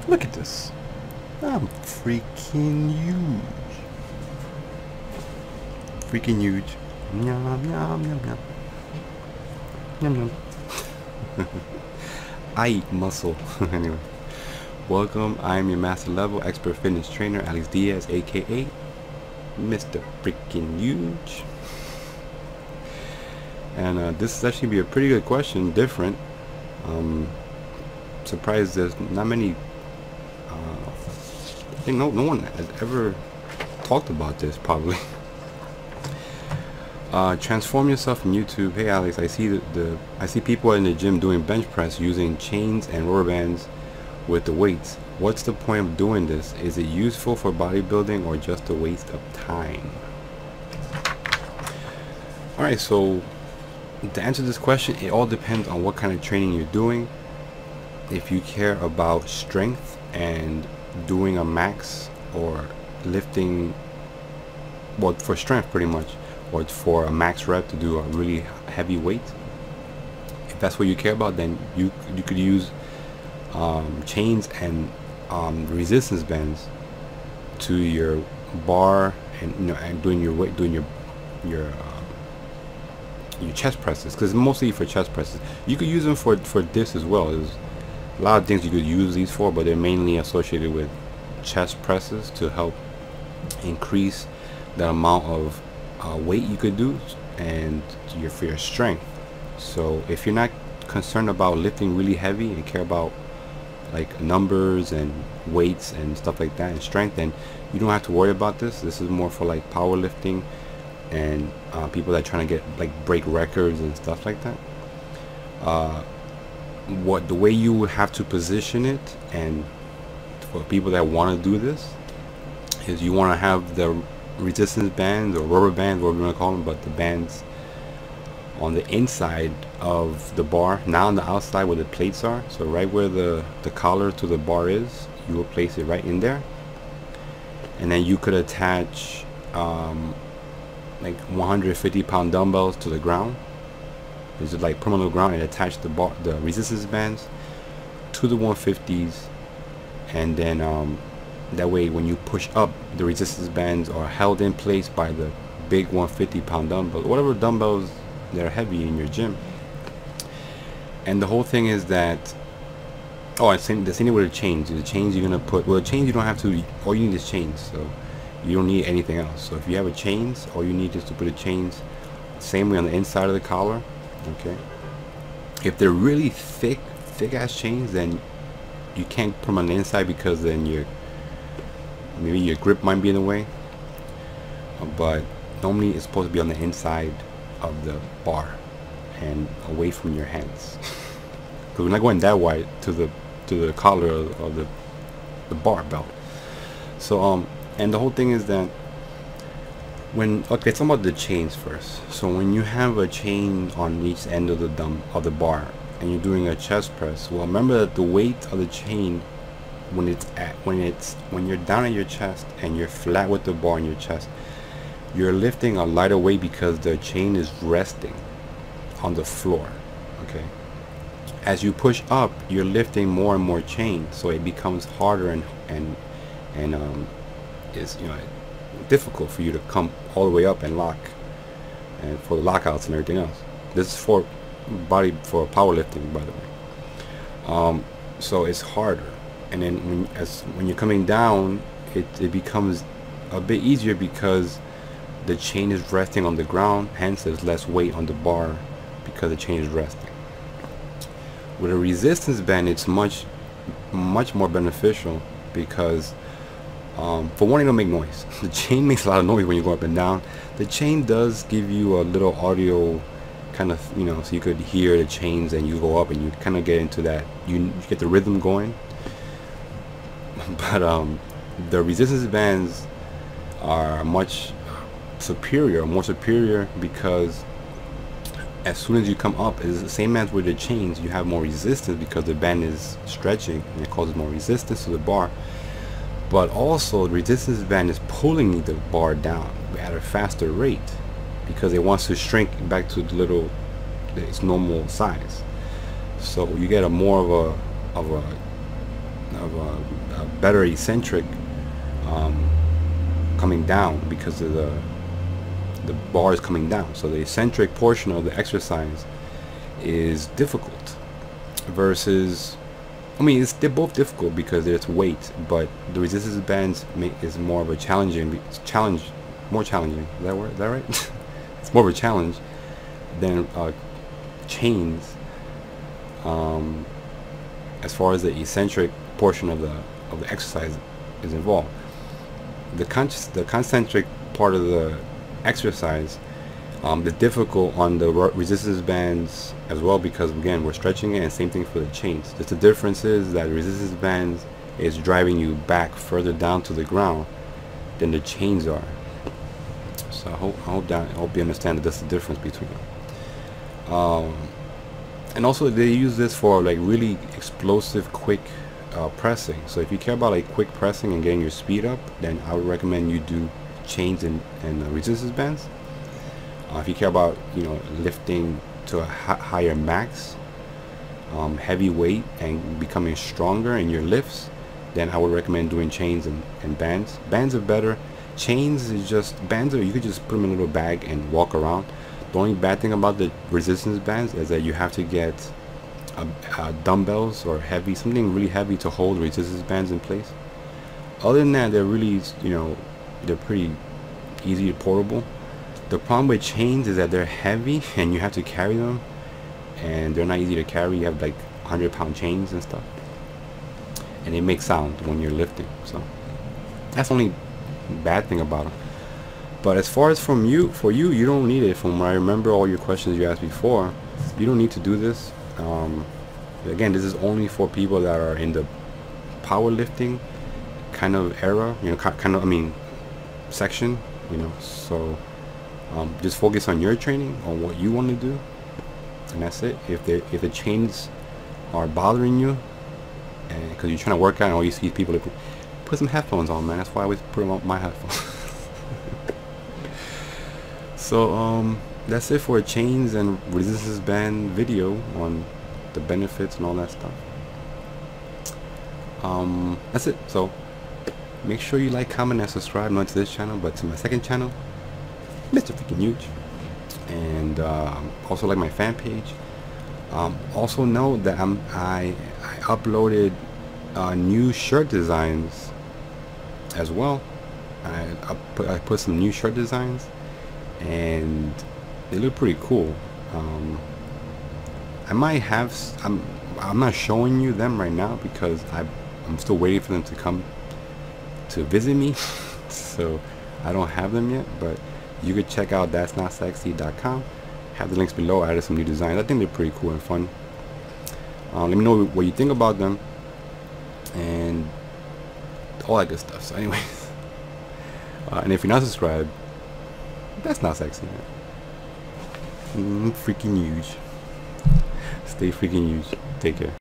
Look at this. I'm freaking huge. Freaking huge. Yum, yum, yum, yum. Yum, yum. I eat muscle. Anyway. Welcome. I am your master level expert fitness trainer, Diaz, aka Mr. Freaking Huge. And this is actually be a pretty good question, different. Surprised there's not many. I think no one has ever talked about this probably. Transform yourself in YouTube. Hey Alex, I see people in the gym doing bench press using chains and rubber bands with the weights. What's the point of doing this? Is it useful for bodybuilding or just a waste of time? Alright, so to answer this question, it all depends on what kind of training you're doing. If you care about strength and doing a max or lifting, well, for strength pretty much, or for a max rep to do a really heavy weight, if that's what you care about, then you could use chains and resistance bands to your bar, and and doing your weight, doing your chest presses, because mostly for chest presses. You could use them for this as well. There's a lot of things you could use these for, but they're mainly associated with chest presses to help increase the amount of weight you could do and for your strength. So if you're not concerned about lifting really heavy and care about like numbers and weights and stuff like that and strength, then you don't have to worry about this. This is more for like powerlifting and people that are trying to get like break records and stuff like that. The way you would have to position it, and for people that want to do this, is you want to have the resistance bands or rubber bands, whatever you want to call them, but the bands on the inside of the bar, not on the outside where the plates are. So right where the collar to the bar is, you will place it right in there, and then you could attach like 150-pound dumbbells to the ground. Is it like permanent ground, and attach the resistance bands to the 150s, and then that way when you push up, the resistance bands are held in place by the big 150-pound dumbbells, whatever dumbbells that are heavy in your gym. And the whole thing is that, oh, the same thing with the chains. The chains you're gonna put, well, the chains you don't have to, all you need is chains, so you don't need anything else. So if you have a chains, all you need is to put the chains same way on the inside of the collar. Okay, if they're really thick ass chains, then you can't put them on the inside, because then maybe your grip might be in the way. But normally it's supposed to be on the inside of the bar and away from your hands, because we're not going that wide to the collar of the bar belt. So and the whole thing is that okay, let's talk about the chains first. So when you have a chain on each end of the bar and you're doing a chest press, well, remember that the weight of the chain, when you're down at your chest and you're flat with the bar in your chest, you're lifting a lighter weight because the chain is resting on the floor. Okay, as you push up, you're lifting more and more chain, so it becomes harder and is difficult for you to come all the way up and lock, and for the lockouts and everything else. This is for powerlifting, by the way. So it's harder, and then when you're coming down, it becomes a bit easier because the chain is resting on the ground, hence there's less weight on the bar because the chain is resting. With a resistance band, it's much more beneficial because for one, it don't make noise. The chain makes a lot of noise when you go up and down. The chain does give you a little audio kind of, so you could hear the chains, and you go up and you kind of get into that, you get the rhythm going. But the resistance bands are much more superior, because as soon as you come up, it's the same as with the chains, you have more resistance because the band is stretching and it causes more resistance to the bar. But also the resistance band is pulling the bar down at a faster rate because it wants to shrink back to its normal size. So you get a more of a a better eccentric coming down, because of the bar is coming down. So the eccentric portion of the exercise is difficult versus, I mean, they're both difficult because there's weight, but the resistance bands is more of a more challenging. Is that right? It's more of a challenge than chains, as far as the eccentric portion of the exercise is involved. The concentric part of the exercise, the difficult on the resistance bands as well, because again we're stretching it, and same thing for the chains. Just the difference is that resistance bands is driving you back further down to the ground than the chains are. So I hope you understand that that's the difference between them. And also they use this for like really explosive, quick pressing. So if you care about like quick pressing and getting your speed up, then I would recommend you do chains and resistance bands. If you care about, you know, lifting to a higher max, heavy weight, and becoming stronger in your lifts, then I would recommend doing chains and bands. Bands are better. Chains is just, bands are, you could just put them in a little bag and walk around. The only bad thing about the resistance bands is that you have to get dumbbells or something really heavy to hold resistance bands in place. Other than that, they're really, you know, they're pretty easy, portable. The problem with chains is that they're heavy and you have to carry them, and they're not easy to carry. You have like 100-pound chains and stuff, and they make sound when you're lifting. So that's the only bad thing about them. But as far as for you, you don't need it. From what I remember, all your questions you asked before, you don't need to do this. Again, this is only for people that are in the powerlifting kind of era, you know, kind of, I mean, section, you know. So just focus on your training, on what you want to do, and that's it. If the chains are bothering you, and because you're trying to work out and all you see people, put some headphones on, man. That's why I always put on my headphones. So that's it for a chains and resistance band video on the benefits and all that stuff. That's it. So make sure you like, comment, and subscribe, not to this channel but to my second channel, Mr. Freaking Huge, and also like my fan page. Also know that I uploaded new shirt designs as well. I put some new shirt designs, and they look pretty cool. I might have, I'm not showing you them right now because I'm still waiting for them to come to visit me. So I don't have them yet, but you could check out that'snotsexy.com. Have the links below. I added some new designs. I think they're pretty cool and fun. Let me know what you think about them and all that good stuff. So anyways, and if you're not subscribed, that's not sexy, man. Freaking huge. Stay freaking huge. Take care.